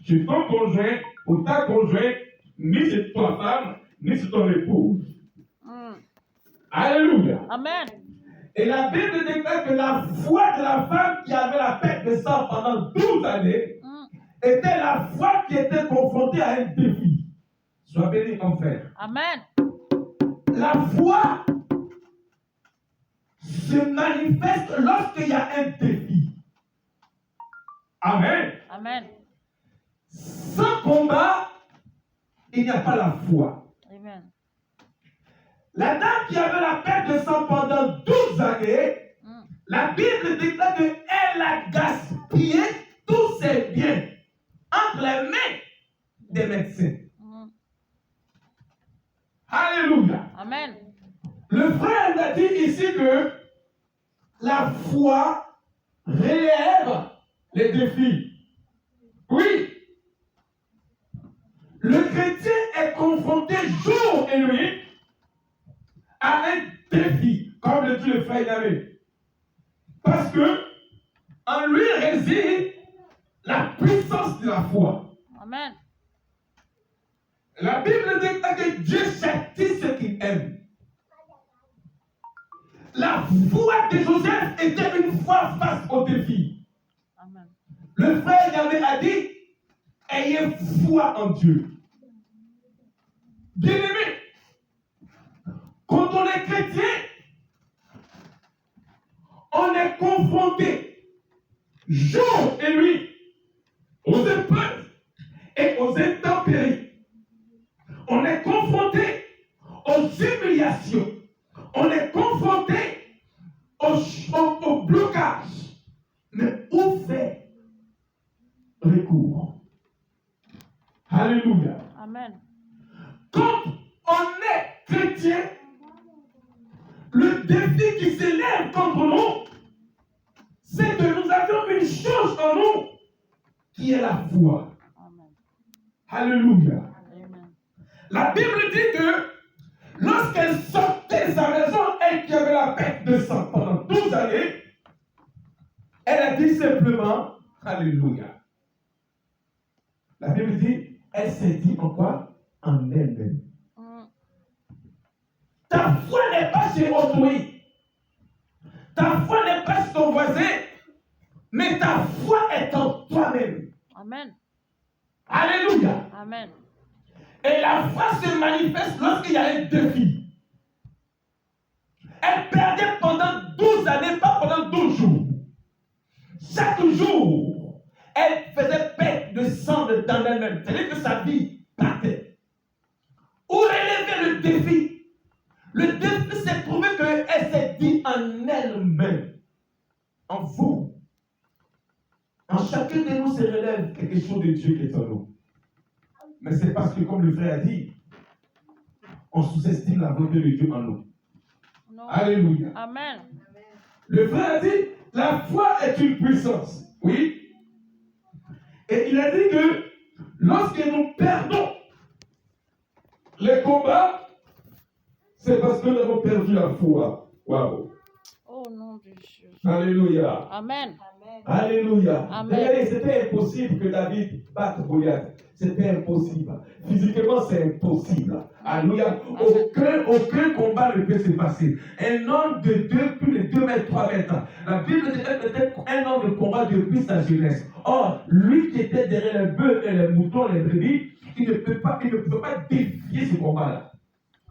sur ton conjoint ou ta conjointe, ni sur ta femme, ni sur ton épouse. Alléluia. Amen. Et la Bible déclare que la foi de la femme qui avait la perte de sang pendant 12 années était la foi qui était confrontée à un défi. Sois béni, mon frère. Amen. La foi se manifeste lorsqu'il y a un défi. Amen. Amen. Sans combat, il n'y a pas la foi. Amen. La dame qui avait la perte de sang pendant 12 années, la Bible déclare qu'elle a gaspillé tous ses biens entre les mains des médecins. Alléluia. Amen. Le frère a dit ici que la foi relève les défis. Oui. Le chrétien est confronté jour et nuit à un défi, comme le dit le frère Yahvé. Parce que en lui réside la puissance de la foi. Amen. La Bible déclare que Dieu châtie ceux qu'il aime. La foi de Joseph était une foi face au défi. Amen. Le frère Yahvé a dit, ayez foi en Dieu. Bien-aimé, quand on est chrétien, on est confronté jour et nuit aux épreuves et aux intempéries. On est confronté aux humiliations. On est confronté au blocage. Mais où faire recours? Alléluia. Amen. Quand on est chrétien, le défi qui s'élève contre nous, c'est que nous avons une chose en nous qui est la foi. Amen. Alléluia. Amen. La Bible dit que lorsqu'elle sortait de sa maison, elle qui avait la perte de sang pendant 12 années, elle a dit simplement Alléluia. La Bible dit, elle s'est dit en quoi? En elle-même. Ta foi n'est pas chez autrui. Ta foi n'est pas chez ton voisin, mais ta foi est en toi-même. Amen. Alléluia. Amen. Et la foi se manifeste lorsqu'il y a un défi. Elle perdait pendant 12 années, pas pendant 12 jours. Chaque jour, elle faisait perte de sang dans elle-même. C'est-à-dire que sa vie partait. Où relever le défi? Le défi s'est prouvé qu'elle s'est dit en elle-même, en vous. En chacun de nous se relève quelque chose de Dieu qui est en nous. Mais c'est parce que, comme le frère a dit, on sous-estime la volonté de Dieu en nous. Non. Alléluia. Amen. Le frère a dit, la foi est une puissance. Oui. Et il a dit que lorsque nous perdons les combats, c'est parce que nous avons perdu la foi. Waouh. Oh nom de Jésus. Alléluia. Amen. Alléluia. Amen. Regardez, c'était impossible que David batte Goliath. C'était impossible. Physiquement, c'est impossible. Alléluia. Aucun combat ne peut se passer. Un homme de plus de 2 mètres, 3 mètres. La Bible dit peut-être un homme de combat depuis sa jeunesse. Or, lui qui était derrière les bœufs et les moutons, les brebis, il ne peut pas défier ce combat-là.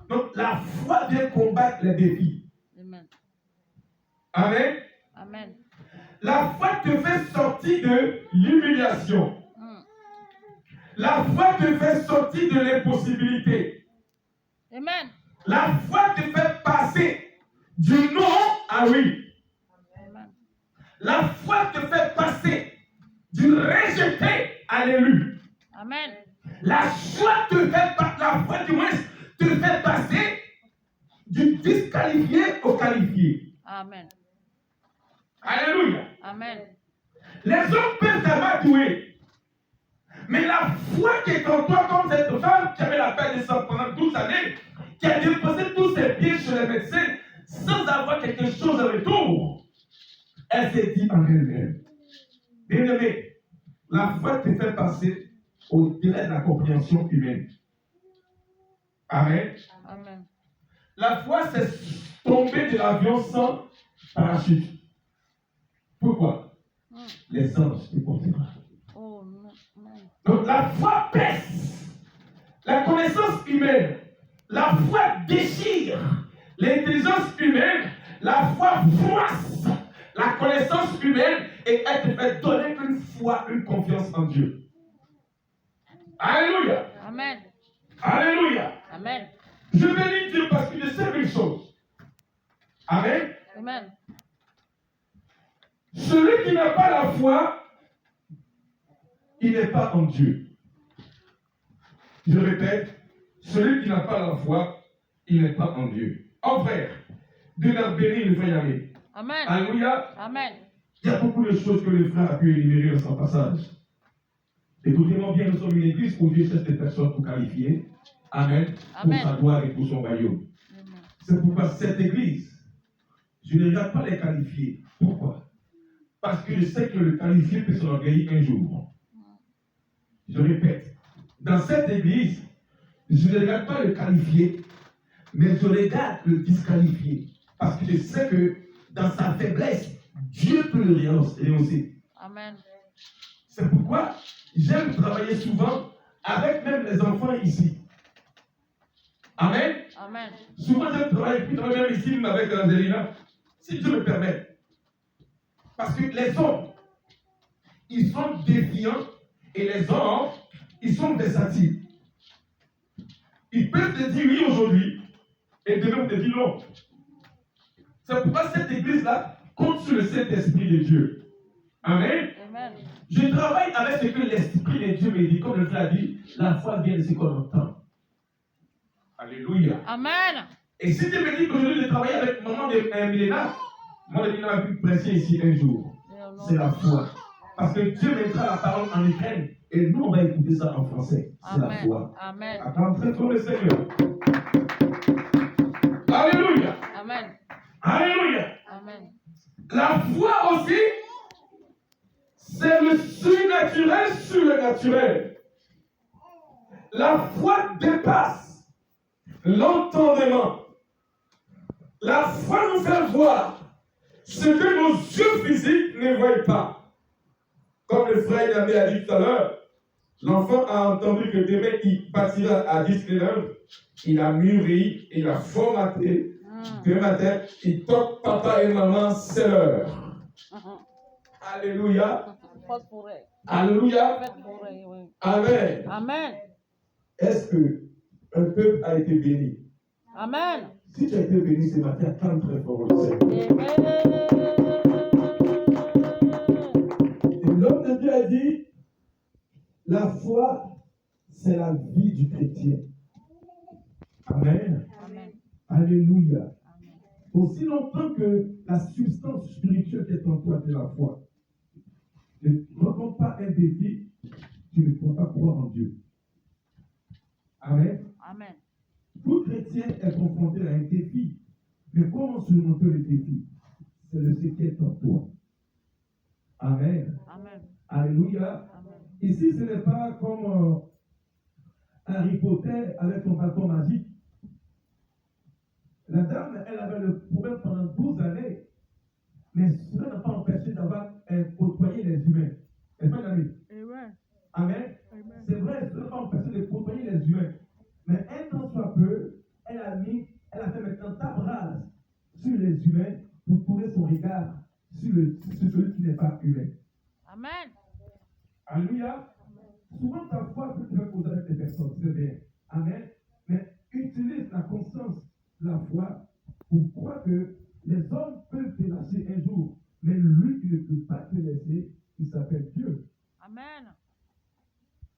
Donc, la foi vient combattre les défis. Amen. Amen. Amen. La foi te fait sortir de l'humiliation. La foi te fait sortir de l'impossibilité. Amen. La foi te fait passer du non à oui. Amen. La foi te fait passer du rejeté à l'élu. Amen. La foi te fait la foi du moins te fait passer du disqualifié au qualifié. Amen. Alléluia. Amen. Les hommes peuvent t'amadouer. Mais la foi qui est en toi, comme cette femme qui avait la perte de sang pendant 12 années, qui a déposé tous ses pieds chez les médecins sans avoir quelque chose en retour, elle s'est dit en elle-même. Bien-aimé, la foi te fait passer au-delà de la compréhension humaine. Amen. Amen. La foi, c'est tomber de l'avion sans parachute. Pourquoi? Les anges te porteront. Oh non. Donc la foi pèse. La connaissance humaine, la foi déchire. L'intelligence humaine, la foi froisse. La connaissance humaine et elle te fait donner une foi, une confiance en Dieu. Alléluia. Amen. Alléluia. Amen. Je bénis Dieu parce que je sais une chose. Amen. Amen. Celui qui n'a pas la foi, il n'est pas en Dieu. Je répète, celui qui n'a pas la foi, il n'est pas en Dieu. En frère, Dieu l'a béni, le frère Yamé. Amen. Alléluia. Amen. Il y a beaucoup de choses que le frère a pu énumérer dans son passage. Écoutez-moi bien, nous sommes une église où Dieu cherche des personnes pour qualifier. Amen. Amen. Pour sa gloire et pour son royaume. Amen. C'est pourquoi cette église, je ne regarde pas les qualifier. Pourquoi? Parce que je sais que le qualifié peut s'enorgueillir un jour. Je répète, dans cette église, je ne regarde pas le qualifié, mais je regarde le disqualifié. Parce que je sais que dans sa faiblesse, Dieu peut le rehausser. Amen. C'est pourquoi j'aime travailler souvent avec même les enfants ici. Amen. Amen. Souvent j'aime travailler, puis travailler même ici, même avec Angelina, si Dieu me permet. Parce que les hommes, ils sont défiants et les hommes, ils sont versatiles. Ils peuvent te dire oui aujourd'hui et demain te dire non. C'est pourquoi cette église-là compte sur le Saint-Esprit de Dieu. Amen. Amen. Je travaille avec ce que l'Esprit de Dieu me dit. Comme le frère a dit, la foi vient de ce qu'on entend. Alléluia. Amen. Et si Dieu me dit qu'aujourd'hui je travaille avec maman de Milena, moi de Milena va plus prêcher ici un jour. C'est la foi. Parce que Dieu mettra la parole en Ukraine et nous on va écouter ça en français. C'est la foi. Amen. Attends, très fort le Seigneur. Alléluia. Amen. Alléluia. Amen. La foi aussi, c'est le surnaturel sur le naturel. La foi dépasse l'entendement. La foi nous fait voir ce que nos yeux physiques ne voient pas. Comme le frère Yamé a dit tout à l'heure, l'enfant a entendu que demain il partira à 10h, il a mûri, il a formaté. Demain matin, il toque papa et maman, c'est l'heure. Alléluia. Alléluia. Amen. Amen. Est-ce qu'un peuple a été béni? Amen. Si tu as été béni ce matin, acclame très fort le Seigneur. Et l'homme de Dieu a dit, la foi, c'est la vie du chrétien. Amen. Amen. Alléluia. Amen. Aussi longtemps que la substance spirituelle qui est en toi, c'est la foi. Ne rencontre pas un défi, tu ne pourras pas croire en Dieu. Amen. Amen. Tout chrétien est confronté à un défi. Mais comment surmonter le défi? C'est le secret en toi. Amen. Amen. Alléluia. Amen. Ici, ce n'est pas comme Harry Potter avec son bâton magique. La dame, elle avait le problème pendant 12 années. Mais cela n'a pas empêché d'avoir côtoyé les humains. Est-ce pas l'ami? Amen. Amen. Amen. C'est vrai, cela n'a pas empêché de côtoyer les humains. Mais un temps soit peu, elle a fait maintenant table rase sur les humains pour tourner son regard sur celui qui n'est pas humain. Amen. Alléluia. Souvent ta foi peut te faire causer avec des personnes, c'est bien. Amen. Mais utilise la conscience de la foi pour croire que les hommes peuvent te lâcher un jour, mais lui qui ne peut pas te laisser, il s'appelle Dieu. Amen.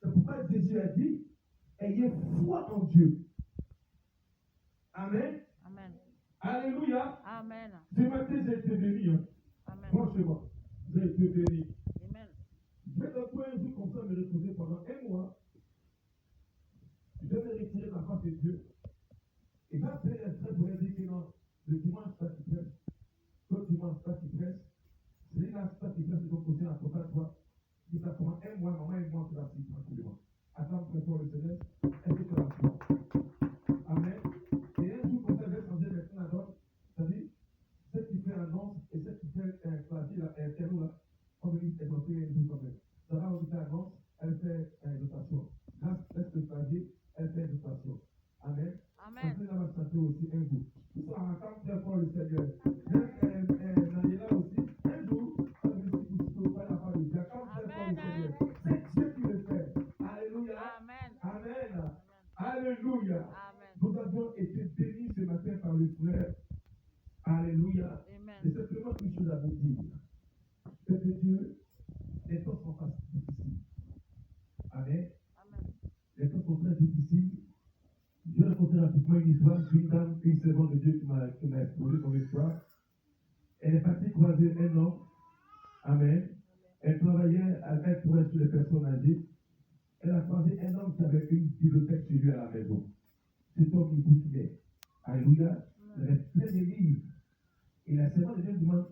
C'est pourquoi Jésus a dit, ayez foi en Dieu. Amen. Amen. Alléluia. Amen. Ce matin, j'ai été béni. Hein. Amen. Franchement, j'ai été béni. Amen. Je vais donc un jour comme ça me reposer pendant un mois. Je vais me retirer de la face de Dieu. Et va faire un trait pour dire que non, le dimanche, ça qui presse. L'autre dimanche, ça qui presse. C'est là, ça qui presse de ton côté, à côté de toi. Si ça commence un mois, maman et moi, tu vas suivre tranquillement. très fort le Seigneur, est-ce que tu as la foi? Amen. Et un jour, comme ça, je vais changer les points d'ordre. C'est-à-dire, celle qui fait annonce et celle qui fait clavier, la piano, là, comme il est monté un jour quand même. Sarah, on fait annonce, elle fait notation. Grâce, elle fait clavier, elle fait notation. Amen. Amen. Après, là, va chanter aussi un jour. Tout ça, on entend très fort le Seigneur. Daniela aussi, un jour, on va vous pas la part de Dieu. Quand très fort le Seigneur. C'est Dieu qui le fait. Alléluia. Amen. Amen. Alléluia. Amen. Nous avons été bénis ce matin par le frère. Alléluia. Amen. Et c'est vraiment une chose à vous dire. C'est que Dieu, les temps sont pas difficiles. Amen. Amen. Les temps sont très difficiles. Je vais raconter rapidement une histoire d'une dame, une servante de Dieu qui m'a exposé son histoire. Elle est partie croiser un homme. Amen. Elle travaillait avec pour être sur les personnes âgées. Elle a croisé un homme qui avait une bibliothèque chez lui à la maison. Cet homme, il bouquinait. Alléluia. Il avait plein de livres. Et la servante de Dieu demande,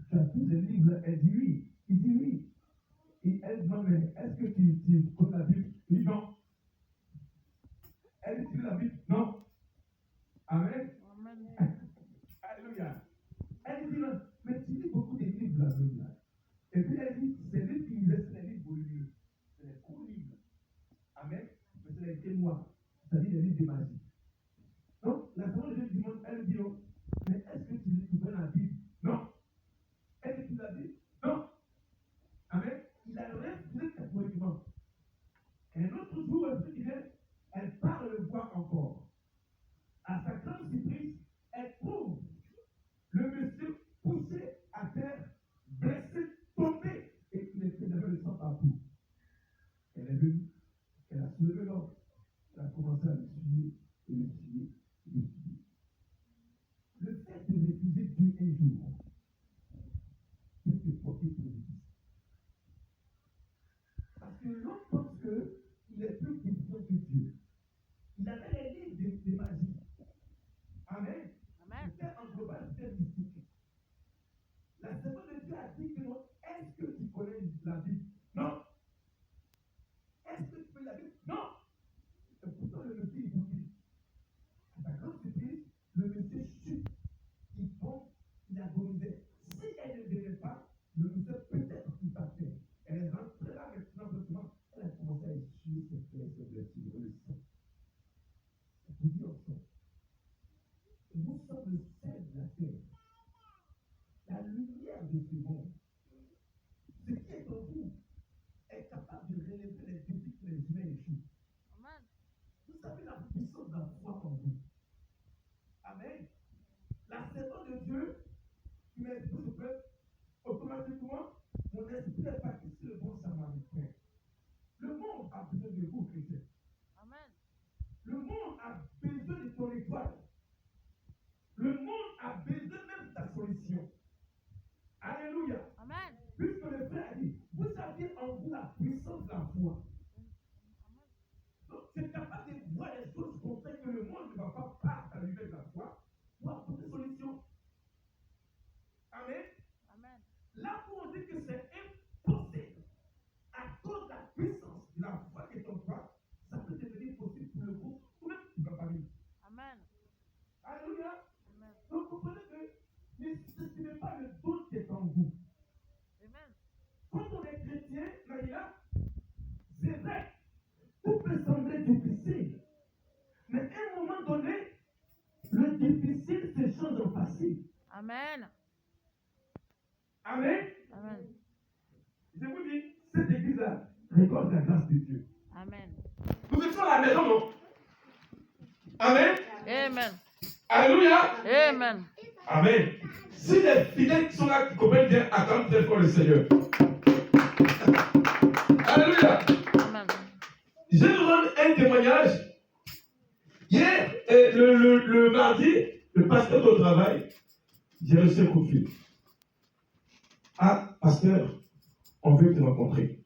tu as tous ces livres? Elle dit oui. Il dit oui. Et elle demande, mais est-ce que tu connais la Bible? Il dit non. Elle dit, tu lis la Bible? Non. Amen. Amen. Alléluia. Elle dit non, mais tu lis beaucoup de livres la Bible. Et puis elle dit, c'est les livres qui lisent, c'est les livres volumineux. C'est les courts livres. Amen. Mais c'est les témoins. C'est-à-dire les livres de magie. Donc, la servante de Dieu demande, elle dit, oh, mais est-ce que tu connais la Bible? Non. Est-ce que tu l'as dit? Non. Amen. Il a refusé catégoriquement. Et un autre jour, elle part le voir encore. À sa grande surprise, elle trouve le monsieur poussé à terre, blessé, tombé, et il avait le sang partout. Elle est venue, elle a soulevé l'homme, elle a commencé à le suivre, et le suivre, et le suivre. Le fait de refuser Dieu un jour peut te porter préjudice. Parce que l'homme pense qu'il est plus puissant que Dieu. Il avait les livres de magie. Amen. Amen. C'était en global, c'était mystique. La servante de Dieu a dit que non. Est-ce que tu connais la Bible? Non. Est-ce que tu connais la Bible? Non. Et pourtant, le monsieur, il dit. À sa grande surprise, le monsieur chute. Il tombe, il agonisait. Si elle ne venait pas, le monsieur peut-être il partait. Elle est rentrée là maintenant, doucement. Elle a commencé à essuyer ses blessures, le sang. Elle dit ensemble. Nous sommes le sel de la terre, la lumière de ce monde. Ce qui est en vous est capable de relever les défis que les humains échouent. Amen. Vous savez la puissance de la foi en vous. Amen. La servante de Dieu qui m'a exposé ce peuple, automatiquement, mon esprit est parti sur le bon samaritain. Le monde a besoin de vous, chrétiens. Amen. Le monde a besoin de ton étoile. Le monde a besoin même de ta solution. Alléluia. Amen. Puisque le frère a dit, vous avez en vous la puissance de la foi. Donc, tu es capable de voir les choses qu'on fait que le monde ne va pas par la lumière de la foi pour apporter solution. Amen. Amen. Là où on dit que c'est impossible, à cause de la puissance de la foi qui est en toi, ça peut devenir possible pour le groupe ou même pour ta famille. Amen. Alléluia. Amen. Donc, comprenez que ce n'est pas le doute qui est en vous. Amen. Quand on est chrétien, Naïla, c'est vrai, tout peut sembler difficile. Mais à un moment donné, le difficile se change en facile. Amen. Amen. Amen. Je vous dis, cette église-là récolte la grâce de Dieu. Amen. Nous étions à la maison, non? Amen. Amen. Alléluia. Amen. Amen. Si les fidèles qui sont là, qui comprennent bien, attendent très fort le Seigneur. Alléluia. Amen. Je vais vous rendre un témoignage. Hier, le mardi, le pasteur au travail, j'ai reçu un coup de fil. Ah, pasteur, on veut te rencontrer.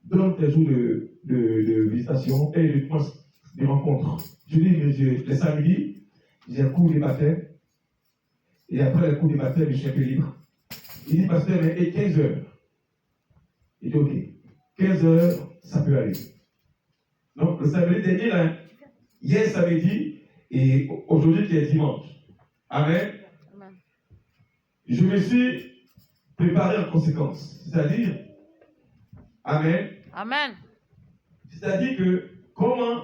Donne tes jours de visitation et de rencontre. Je dis, mais les samedis, j'ai un cours de baptême. Et après le cours de baptême, je suis un peu libre. Il dit, pasteur, mais et 15 heures? Il dit, ok. 15 heures, ça peut aller. Donc, le samedi dernier, là, hier samedi et aujourd'hui qui est dimanche. Amen. Amen. Je me suis préparé en conséquence. C'est-à-dire, Amen. Amen. C'est-à-dire que comment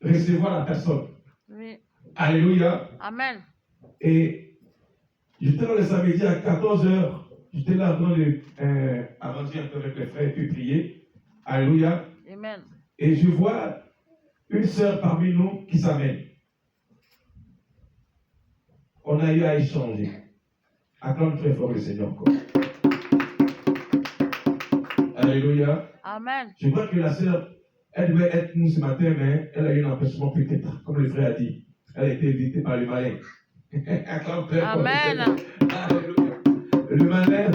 recevoir la personne. Oui. Alléluia. Amen. Et j'étais là le samedi à 14h. J'étais là en train de avancer un peu avec les frères et puis prier. Alléluia. Amen. Et je vois une sœur parmi nous qui s'amène. On a eu à échanger. Acclame très fort le Seigneur encore. Alléluia. Amen. Je crois que la sœur, elle devait être nous ce matin, mais elle a eu un empêchement peut-être, comme le frère a dit. Elle a été évitée par le malin. Acclame très fort le Amen. Seigneur. Alléluia. Le malin,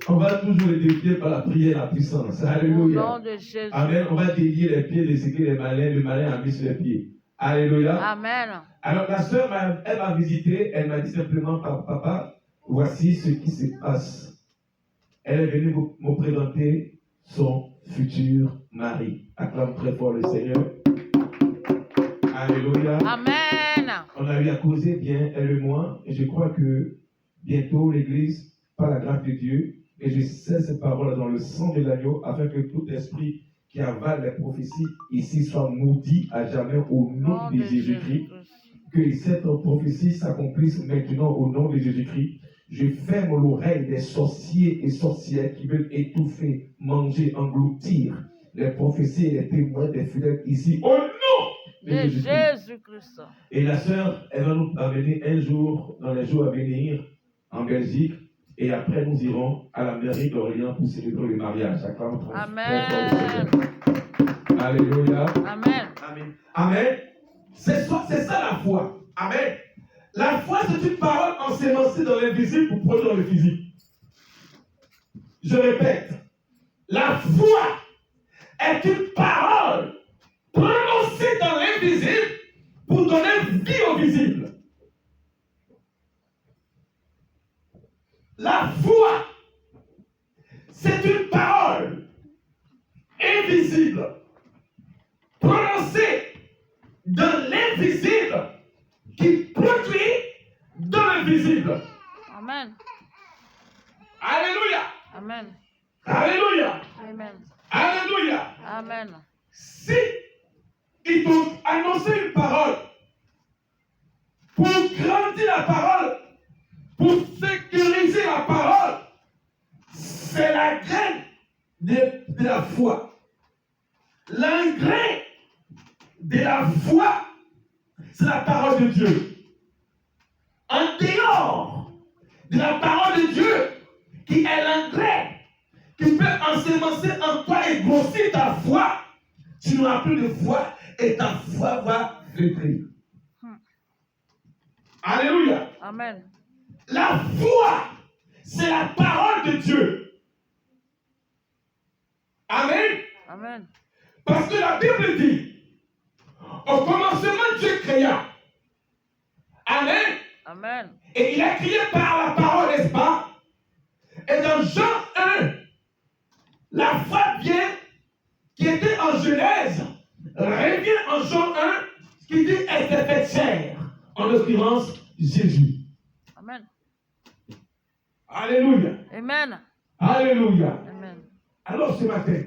on va toujours le défier par la prière, la puissance. Au Alléluia. nom de Jésus. Amen. On va délier les pieds de ce que les malins, le malin a mis sur les pieds. Alléluia. Amen. Alors la sœur, elle m'a visité, elle m'a dit simplement, papa, voici ce qui se passe. Elle est venue me présenter son futur mari. Acclame très fort le Seigneur. Alléluia. Amen. On a eu à causer bien, elle et moi, et je crois que bientôt l'Église, par la grâce de Dieu, et je sais ces paroles dans le sang de l'agneau, afin que tout esprit qui avale les prophéties ici soit maudit à jamais au nom de Jésus-Christ. Que cette prophétie s'accomplisse maintenant au nom de Jésus-Christ. Je ferme l'oreille des sorciers et sorcières qui veulent étouffer, manger, engloutir les prophéties et les témoins des fidèles ici au nom de De Jésus-Christ. Jésus-Christ. Et la sœur, elle va nous amener un jour, dans les jours à venir, en Belgique. Et après, nous irons à la mairie d'Orient pour célébrer le mariage. Amen. Alléluia. Amen. Amen. Amen. C'est ça la foi. Amen. La foi, c'est une parole ensemencée dans l'invisible pour produire le physique. Je répète. La foi est une parole prononcée dans l'invisible pour donner vie au visible. La foi, c'est une parole invisible, prononcée dans l'invisible, qui produit dans l'invisible. Amen. Alléluia. Amen. Alléluia. Amen. Alléluia. Amen. Si ils t'ont annoncé une parole, pour grandir la parole, pour sécuriser la parole, c'est la graine de la foi. L'engrais de la foi, c'est la parole de Dieu. En dehors de la parole de Dieu, qui est l'engrais, qui peut ensemencer en toi et grossir ta foi, tu n'auras plus de foi et ta foi va flétrir. Alléluia. Amen. La foi, c'est la parole de Dieu. Amen. Amen. Parce que la Bible dit, au commencement, Dieu créa. Amen. Amen. Et il a créé par la parole, n'est-ce pas? Et dans Jean 1, la foi vient, qui était en Genèse, revient en Jean 1, qui dit, elle s'est faite chair. En l'occurrence, Jésus. Amen. Alléluia. Amen. Alléluia. Amen. Alors ce matin,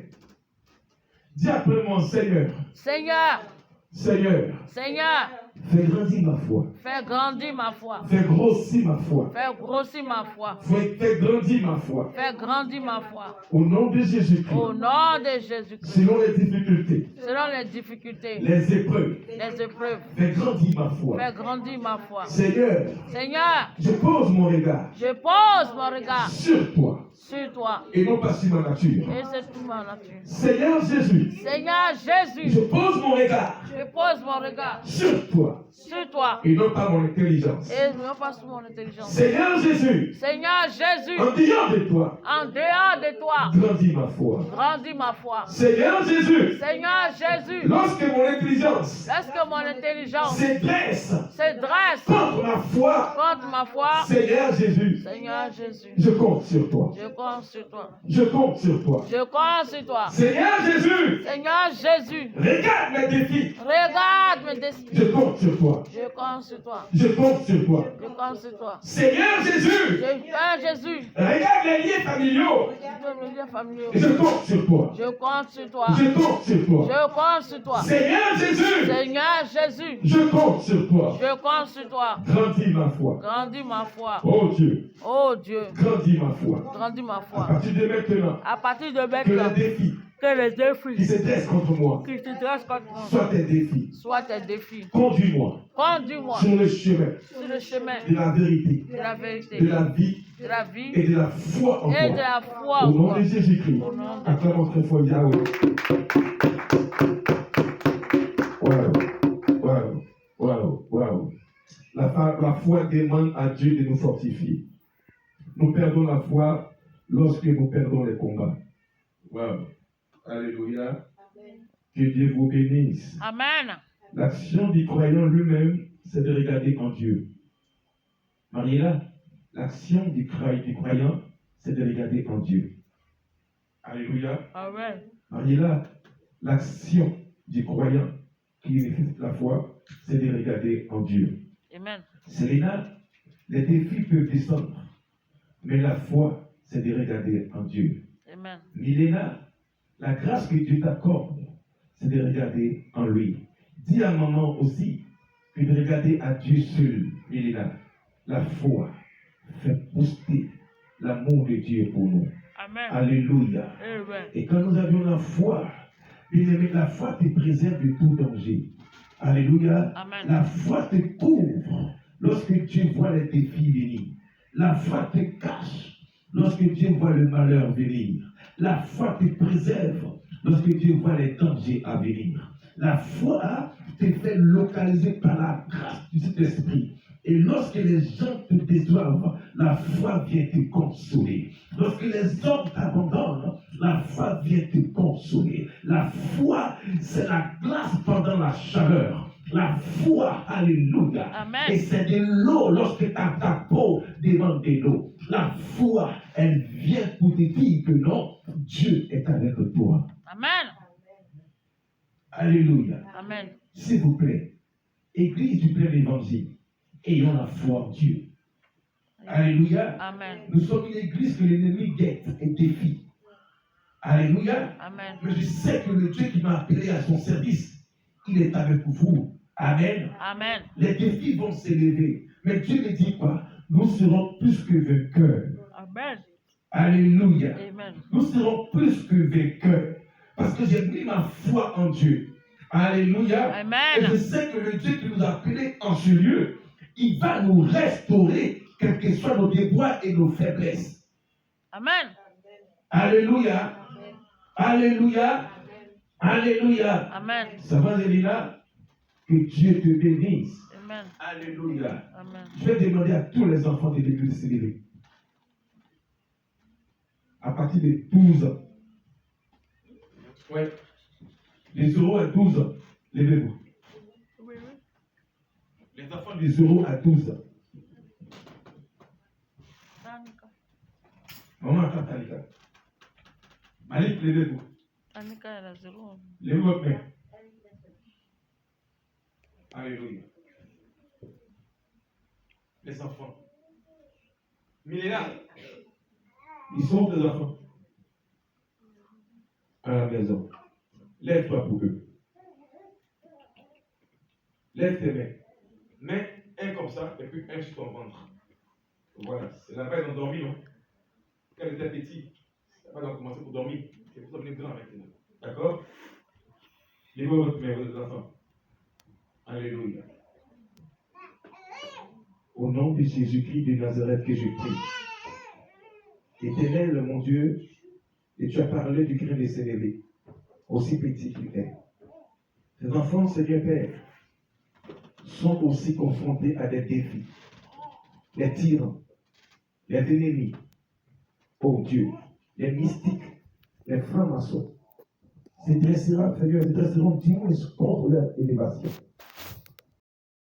dis après moi, Seigneur, Seigneur, Seigneur, Seigneur, fais grandir ma foi. fais grandir ma foi. Fais grossir ma foi. Fais grossir ma foi. Fais grandir ma foi. Fais grandir ma foi. Au nom de Jésus-Christ. Au nom de Jésus-Christ. Selon les difficultés, Selon les difficultés, les épreuves, les épreuves, fais grandir ma foi. fais grandir ma foi. Seigneur, Seigneur, je pose mon regard je pose mon regard sur toi sur toi et non pas sur ma nature. et c'est tout ma nature. Seigneur Jésus, Seigneur Jésus, je pose mon regard je pose mon regard sur toi sur toi et non pas mon intelligence. et non pas sur mon intelligence. Seigneur Jésus, Seigneur Jésus, en dehors de toi, en dehors de toi, grandis ma foi. grandis ma foi. Seigneur Jésus, Seigneur Jésus, Jésus. Lorsque mon intelligence Lorsque mon intelligence se dresse se dresse contre ma foi, contre ma foi, Seigneur Jésus, Seigneur Jésus, je compte sur toi. je compte sur toi. Je compte sur toi. Je compte sur toi. Seigneur Jésus, Seigneur Jésus, regarde mes défis. regarde mes défis. Je compte sur toi. Je compte sur toi. Je compte sur toi. Je compte sur toi. Seigneur Jésus, Seigneur Jésus, regarde les liens familiaux. je me dis familiaux. Je compte sur toi. Je compte sur toi. Je compte sur toi. Je compte sur toi. Seigneur Jésus, Seigneur Jésus, je compte sur toi. je compte sur toi. Grandis ma foi. Grandis ma foi. Oh Dieu, Oh Dieu, grandis ma foi. grandis ma À foi. partir de maintenant, À partir de que les maintenant, défis que les qui défis se dressent contre moi qui te dressent contre moi soient tes défis. soient tes défis. Conduis-moi Conduis-moi sur le chemin sur le chemin de la vérité, de la vérité, de la vie de la vie et de la foi en et de toi. la foi Au en nom toi. de Jésus-Christ, Au nom de acclamons très fort Yahweh. Waouh. La foi demande à Dieu de nous fortifier. Nous perdons la foi lorsque nous perdons les combats. Waouh. Alléluia. Que Dieu vous bénisse. Amen. L'action du croyant lui-même, c'est de regarder en Dieu. Mariela, l'action du croyant, c'est de regarder en Dieu. Alléluia. Amen. Mariela, l'action du croyant qui manifeste la foi, c'est de regarder en Dieu. Amen. Selena, les défis peuvent descendre, mais la foi, c'est de regarder en Dieu. Amen. Milena, la grâce que Dieu t'accorde, c'est de regarder en lui. Dis à maman aussi que de regarder à Dieu seul, Milena. La foi fait poster l'amour de Dieu pour nous. Amen. Alléluia. Amen. Et quand nous avions la foi, bien-aimé, la foi te préserve de tout danger. Alléluia. Amen. La foi te couvre lorsque Dieu voit les défis venir. La foi te cache lorsque Dieu voit le malheur venir. La foi te préserve lorsque Dieu voit les dangers à venir. La foi te fait localiser par la grâce du Saint-Esprit. Et lorsque les gens te déçoivent, la foi vient te consoler. Lorsque les hommes t'abandonnent, la foi vient te consoler. La foi, c'est la glace pendant la chaleur. La foi, alléluia. Amen. Et c'est de l'eau lorsque ta peau demande de l'eau. La foi, elle vient pour te dire que non, Dieu est avec toi. Amen. Alléluia. Amen. S'il vous plaît, Église du plein évangile, ayons la foi en Dieu. Alléluia. Amen. Nous sommes une église que l'ennemi guette et défie. Alléluia. Amen. Mais je sais que le Dieu qui m'a appelé à son service, il est avec vous. Amen. Amen. Les défis vont s'élever. Mais Dieu me dit quoi? Nous serons plus que vainqueurs. Amen. Alléluia. Amen. Nous serons plus que vainqueurs. Parce que j'ai mis ma foi en Dieu. Alléluia. Amen. Et je sais que le Dieu qui nous a appelés en ce lieu, il va nous restaurer, quels que soient nos déboires et nos faiblesses. Amen. Alléluia. Alléluia. Alléluia. Amen. Ça va, Zélina? Que Dieu te bénisse. Amen. Alléluia. Amen. Je vais demander à tous les enfants de l'église de se lever. À partir de 12 ans. Ouais. De 0 à 12 ans. Levez-vous. Oui, oui. Les enfants de 0 à 12 ans. Anika. Maman attend Talika. Malik, levez-vous. Anika, elle a 0. Levez votre main. Alléluia. Les enfants. Milena. Ils sont des enfants. À la maison. Lève-toi pour eux. Lève tes mains. Mets un comme ça et puis un sur ton ventre. Voilà. C'est là-bas, ils ont dormi, non? Quand ils étaient petits, là-bas, ils ont commencé pour dormir. C'est pour ça qu'ils sont grands maintenant. D'accord? Levez votre main, vos enfants. Alléluia. Au nom de Jésus-Christ de Nazareth que je prie. Éternel, mon Dieu, et tu as parlé du cri de s'élever, aussi petit qu'il est. Ces enfants, Seigneur Père, sont aussi confrontés à des défis, les tyrans, les ennemis, oh Dieu, les mystiques, les francs-maçons. se dresseront, Seigneur, se dresseront dignes contre leur élévation.